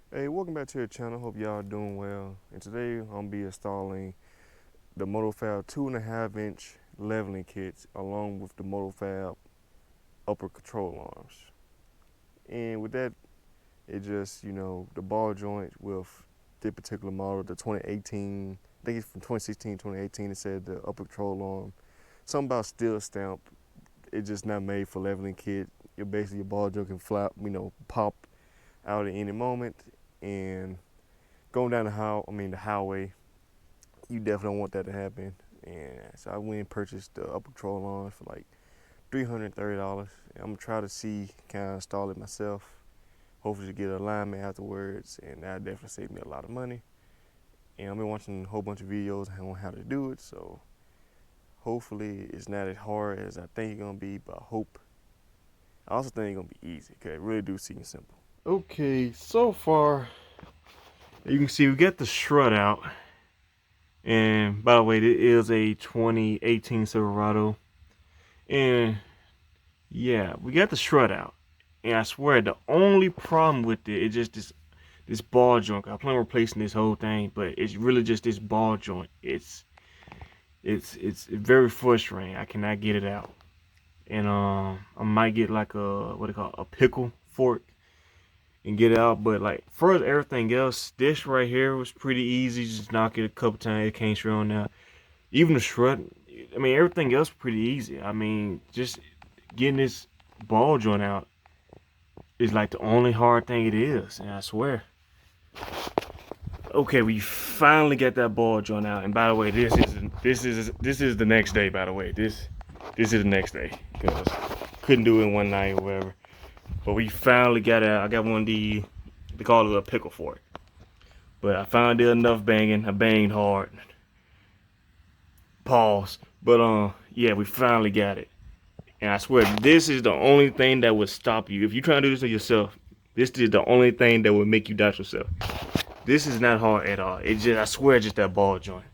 Hey, welcome back to the channel. Hope y'all doing well. And today I'm gonna be installing the Motofab 2.5-inch leveling kits along with the Motofab upper control arms. And with that, it just, the ball joint with this particular model, the 2018, I think it's from 2016, 2018, it said the upper control arm. Something about steel stamp. It's just not made for leveling kit. Your ball joint can flap, pop out at any moment. And going down the highway, you definitely don't want that to happen. And so I went and purchased the upper control arms for like $330. I'm gonna try to see, can I install it myself? Hopefully to get alignment afterwards, and that definitely saved me a lot of money. And I've been watching a whole bunch of videos on how to do it, so hopefully it's not as hard as I think it's gonna be, but I also think it's gonna be easy, because it really do seem simple. Okay, so far, you can see we got the strut out. And by the way, this is a 2018 Silverado. And yeah, we got the strut out. And I swear the only problem with it is just this ball joint. I plan on replacing this whole thing, but it's really just this ball joint. It's very frustrating. I cannot get it out. And I might get like a pickle fork and get it out. But like for everything else, this right here was pretty easy. Just knock it a couple times, it came straight on out. Even the strut, I mean, everything else pretty easy. I mean, just getting this ball joint out is like the only hard thing it is, and I swear. Okay, we finally got that ball joint out, and by the way, this is the next day. By the way, this is the next day because couldn't do it in one night or whatever. But we finally got it out. I got one of they call it a pickle fork. But I finally did enough banging. I banged hard. Pause. But yeah, we finally got it. And I swear, this is the only thing that would stop you. If you're trying to do this to yourself, this is the only thing that would make you doubt yourself. This is not hard at all. It just, I swear, just that ball joint.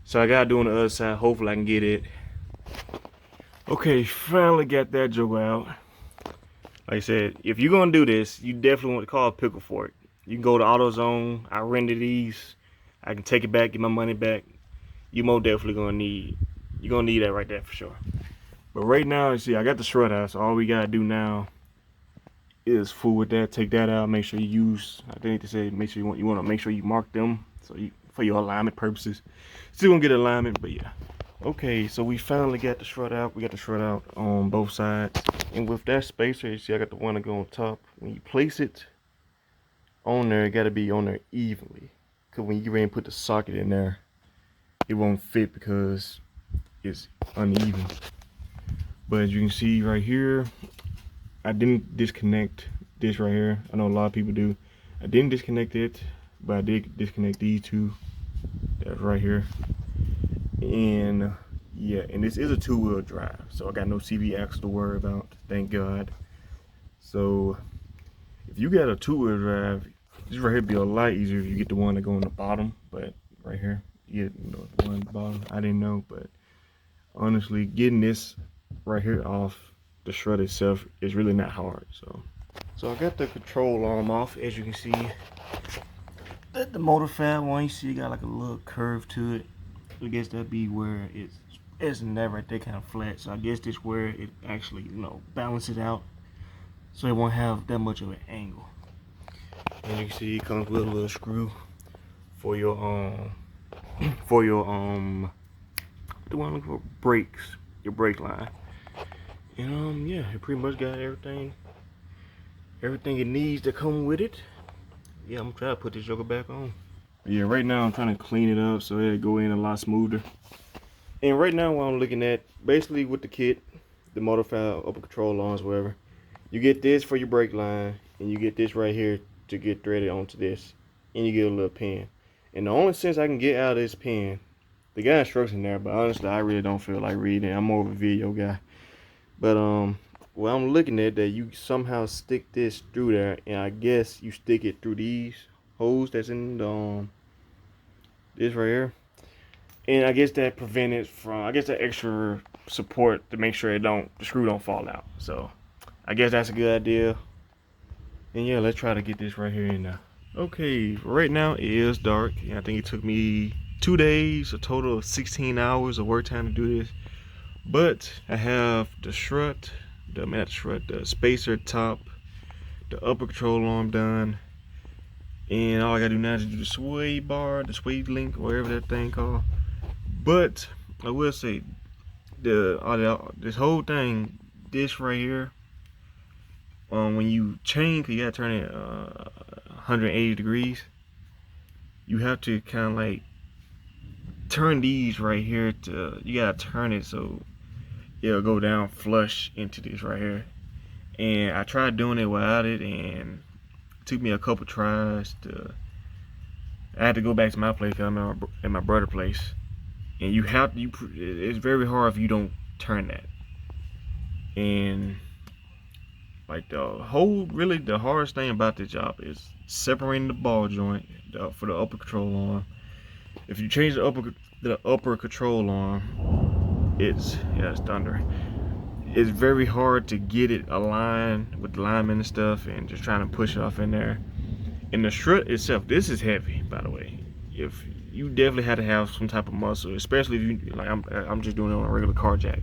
So I gotta do on the other side. Hopefully I can get it. Okay, finally got that joke out. Like I said, if you're gonna do this, you definitely want to call a pickle fork. You can go to AutoZone. I rented these. I can take it back, get my money back. You most definitely you're gonna need that right there for sure. But right now, you see, I got the strut out, so all we gotta do now is fool with that. Take that out. Make sure you use. I think they say make sure you want to make sure you mark them so for your alignment purposes. Still gonna get alignment, but yeah. Okay, so we finally got the strut out. We got the strut out on both sides, and with that spacer, you see, I got the one to go on top. When you place it on there, it gotta be on there evenly. Cause when you ready to put the socket in there, it won't fit because it's uneven. But as you can see right here, I didn't disconnect this right here. I know a lot of people do. I didn't disconnect it, but I did disconnect these two. That's right here. And yeah, and this is a 2-wheel drive, so I got no CV axle to worry about, thank God. So if you got a 2-wheel drive, this right here be a lot easier if you get the one that go on the bottom. But right here, you get the one on the bottom. I didn't know, but honestly, getting this right here off the strut itself is really not hard. So I got the control arm off. As you can see, that the Motofab one, you see, got like a little curve to it. I guess that'd be where it's never right there, kind of flat. So I guess this where it actually, balances out, so it won't have that much of an angle. And you can see it comes with a little screw for your the one looking for brakes, your brake line. And yeah, it pretty much got everything it needs to come with it. Yeah, I'm gonna try to put this joker back on. Yeah, right now I'm trying to clean it up so it'll go in a lot smoother. And right now what I'm looking at, basically with the kit, the Motofab upper control arms, whatever, you get this for your brake line, and you get this right here to get threaded onto this, and you get a little pin. And the only sense I can get out of this pin, they got instructions there, but honestly I really don't feel like reading. I'm more of a video guy. But well, I'm looking at that you somehow stick this through there, and I guess you stick it through these holes that's in the this right here, and I guess that prevents from, I guess that extra support to make sure the screw don't fall out. So I guess that's a good idea. And yeah, let's try to get this right here in there. Okay, right now it is dark, and I think it took me 2 days, a total of 16 hours of work time to do this. But I have the strut, not the strut, the spacer top, the upper control arm done, and all I gotta do now is do the sway bar, the sway link, whatever that thing called. But I will say, this whole thing, this right here, when you change, you gotta turn it 180 degrees. You have to kind of like turn these right here to, you gotta turn it so it'll go down flush into this right here. And I tried doing it without it, and it took me a couple tries to. I had to go back to my place. I'm at my brother's place, and it's very hard if you don't turn that. And like really the hardest thing about this job is separating the ball joint for the upper control arm. If you change the upper control arm, it's thunder. It's very hard to get it aligned with the linemen and stuff, and just trying to push it off in there. And the strut itself, this is heavy, by the way. If you definitely had to have some type of muscle, especially if you like, I'm just doing it on a regular car jack.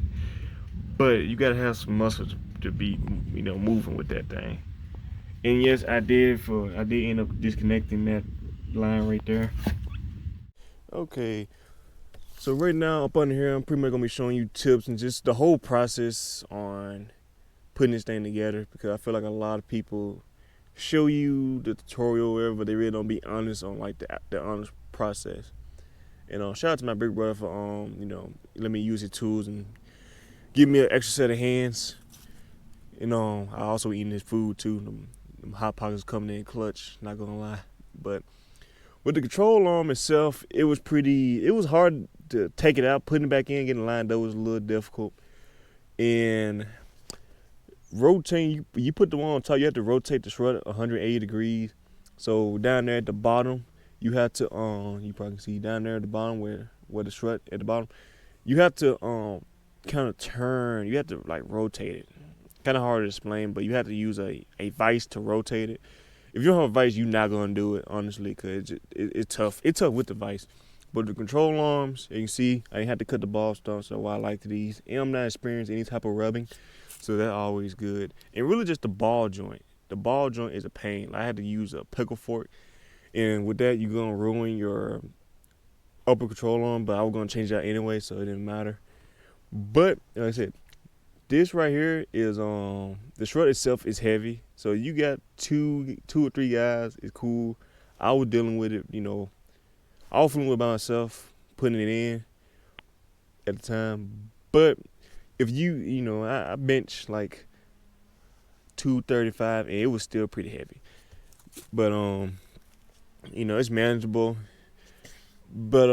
But you gotta have some muscle to be, moving with that thing. And yes, I did end up disconnecting that line right there. Okay, so right now up under here, I'm pretty much gonna be showing you tips and just the whole process on putting this thing together, because I feel like a lot of people show you the tutorial or whatever, but they really don't be honest on like the honest process. And shout out to my big brother for let me use his tools and give me an extra set of hands. I also eating his food too. Them hot pockets coming in clutch, not gonna lie. But with the control arm itself, it was hard to take it out, putting it back in, getting it lined up was a little difficult. And rotating, you put the one on top, you have to rotate the strut 180 degrees. So down there at the bottom, you have to you probably can see down there at the bottom where the strut at the bottom, you have to kind of turn, you have to like rotate it. Kind of hard to explain, but you have to use a vise to rotate it. If you don't have a vise, you're not gonna do it, honestly, because it's tough. It's tough with the vise. But the control arms, you can see I didn't have to cut the ball stuff, so I like these. And I'm not experiencing any type of rubbing, so that's always good. And really just the ball joint. The ball joint is a pain. I had to use a pickle fork, and with that, you're gonna ruin your upper control arm, but I was gonna change that anyway, so it didn't matter. But like I said, this right here is the strut itself is heavy, so you got two or three guys, it's cool. I was dealing with it, I was fooling with it by myself, putting it in at the time. But if I bench like 235 and it was still pretty heavy. But it's manageable. But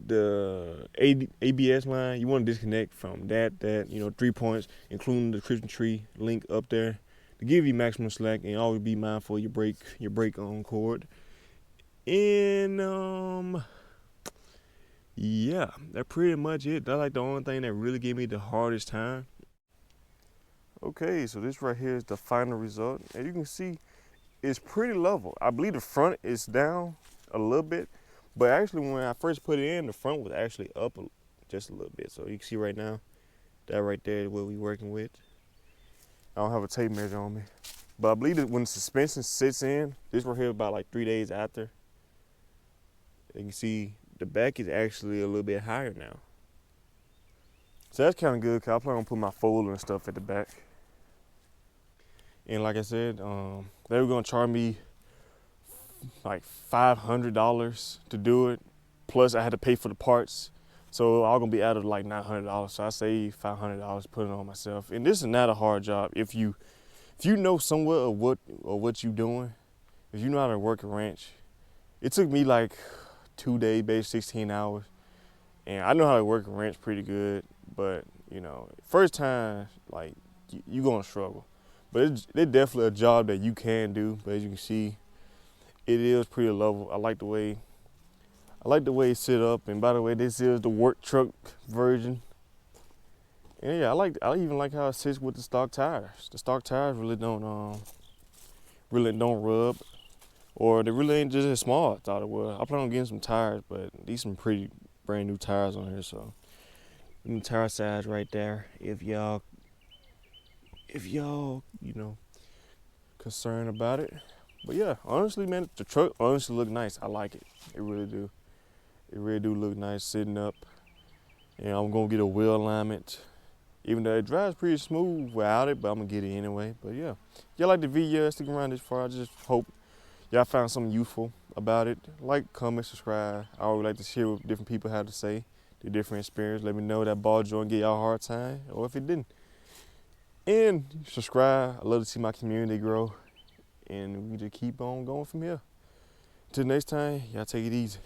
the ABS line, you want to disconnect from that 3 points, including the Christmas tree link up there, to give you maximum slack, and always be mindful of your brake on cord. And yeah, that's pretty much it. That's like the only thing that really gave me the hardest time. Okay, so this right here is the final result. As you can see, it's pretty level. I believe the front is down a little bit. But actually, when I first put it in, the front was actually up just a little bit. So you can see right now, that right there is what we're working with. I don't have a tape measure on me. But I believe that when the suspension sits in, this right here about like 3 days after, you can see the back is actually a little bit higher now. So that's kind of good, because I plan on putting my folder and stuff at the back. And like I said, they were going to charge me like $500 to do it, plus I had to pay for the parts, so I was gonna be out of like $900. So I saved $500 putting it on myself. And this is not a hard job if you know somewhat of what you're doing. If you know how to work a wrench, it took me like 2 days, basically 16 hours, and I know how to work a wrench pretty good. But first time, like you gonna struggle, but it's definitely a job that you can do. But as you can see, it is pretty level. I like the way it's set up. And by the way, this is the work truck version. And yeah, I even like how it sits with the stock tires. The stock tires really don't rub or they really ain't just as small as I thought it was. I plan on getting some tires, but these some pretty brand new tires on here, so new tire size right there. If y'all, you know, concerned about it. But yeah, honestly, man, the truck honestly look nice. I like it. It really do. It really do look nice sitting up. And I'm gonna get a wheel alignment. Even though it drives pretty smooth without it, but I'm gonna get it anyway. But yeah, if y'all like the video, stick around this far. I just hope y'all found something useful about it. Like, comment, subscribe. I always like to share what different people have to say, the different experience. Let me know that ball joint get y'all a hard time, or if it didn't. And subscribe. I love to see my community grow. And we just keep on going from here. Until next time, y'all take it easy.